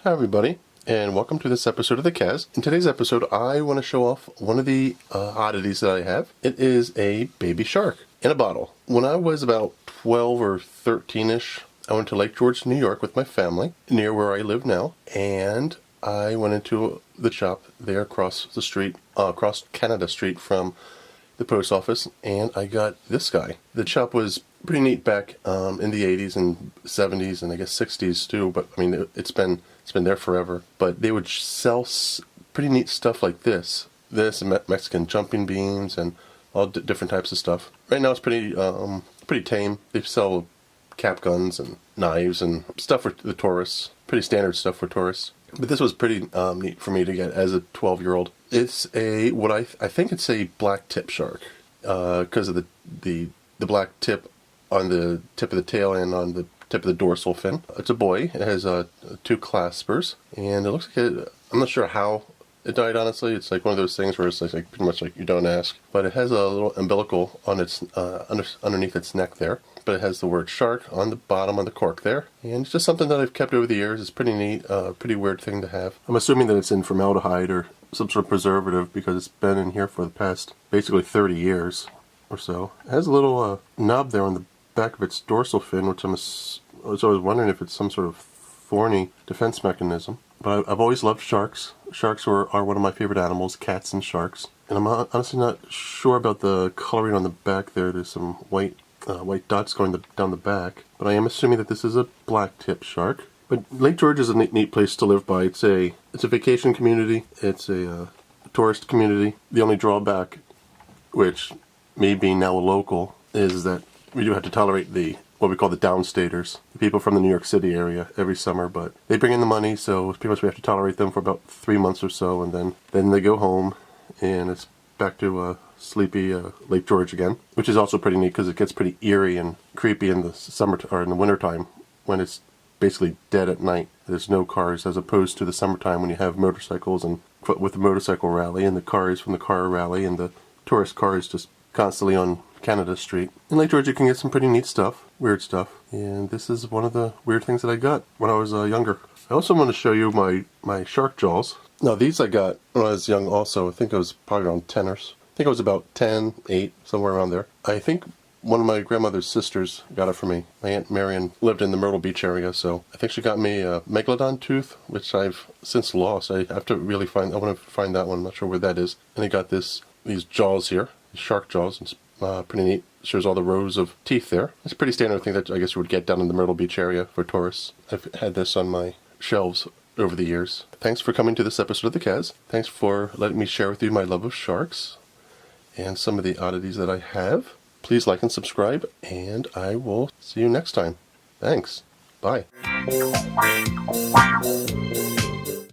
Hi everybody, and welcome to this episode of the Kaz. In today's episode, I want to show off one of the oddities that I have. It is a baby shark in a bottle. When I was about 12 or 13-ish, I went to Lake George, New York with my family, near where I live now, and I went into the shop there across the street, across Canada Street from the post office, and I got this guy. The shop was pretty neat back in the 80s and 70s and I guess 60s too, but I mean it's been there forever. But they would sell pretty neat stuff like this and Mexican jumping beans and all different types of stuff. Right now it's pretty tame. They sell cap guns and knives and stuff for the tourists. Pretty standard stuff for tourists. But this was pretty neat for me to get as a 12-year-old. It's what I think it's a black tip shark because of the black tip on the tip of the tail and on the tip of the dorsal fin. It's a boy. It has two claspers, and it looks like I'm not sure how it died, honestly. It's like one of those things where it's like pretty much like you don't ask. But it has a little umbilical on its underneath its neck there. But it has the word shark on the bottom of the cork there. And it's just something that I've kept over the years. It's pretty neat, pretty weird thing to have. I'm assuming that it's in formaldehyde or some sort of preservative because it's been in here for the past basically 30 years or so. It has a little knob there on the back of its dorsal fin, which I was always wondering if it's some sort of thorny defense mechanism. But I've always loved sharks. Sharks are one of my favorite animals, cats and sharks. And I'm honestly not sure about the coloring on the back there. There's some white dots going down the back. But I am assuming that this is a black tip shark. But Lake George is a neat place to live by. It's a vacation community. It's a tourist community. The only drawback, which me being now a local, is that we do have to tolerate what we call the downstaters, the people from the New York City area every summer, but they bring in the money, so pretty much we have to tolerate them for about 3 months or so, and then they go home, and it's back to sleepy Lake George again, which is also pretty neat because it gets pretty eerie and creepy in the summer or in the wintertime when it's basically dead at night. There's no cars, as opposed to the summertime when you have motorcycles and with the motorcycle rally and the cars from the car rally and the tourist cars just constantly on Canada Street. In Lake George you can get some pretty neat stuff, weird stuff, and this is one of the weird things that I got when I was younger. I also want to show you my shark jaws. Now these I got when I was young also. I think I was probably around 10 or so. I think I was about 10, 8, somewhere around there. I think one of my grandmother's sisters got it for me. My Aunt Marion lived in the Myrtle Beach area, so I think she got me a megalodon tooth, which I've since lost. I have to really I want to find that one. I'm not sure where that is. And I got these jaws here, these shark jaws. It's pretty neat. It shows all the rows of teeth there. It's a pretty standard thing that I guess you would get down in the Myrtle Beach area for tourists. I've had this on my shelves over the years. Thanks for coming to this episode of the Kaz. Thanks for letting me share with you my love of sharks and some of the oddities that I have. Please like and subscribe, and I will see you next time. Thanks. Bye.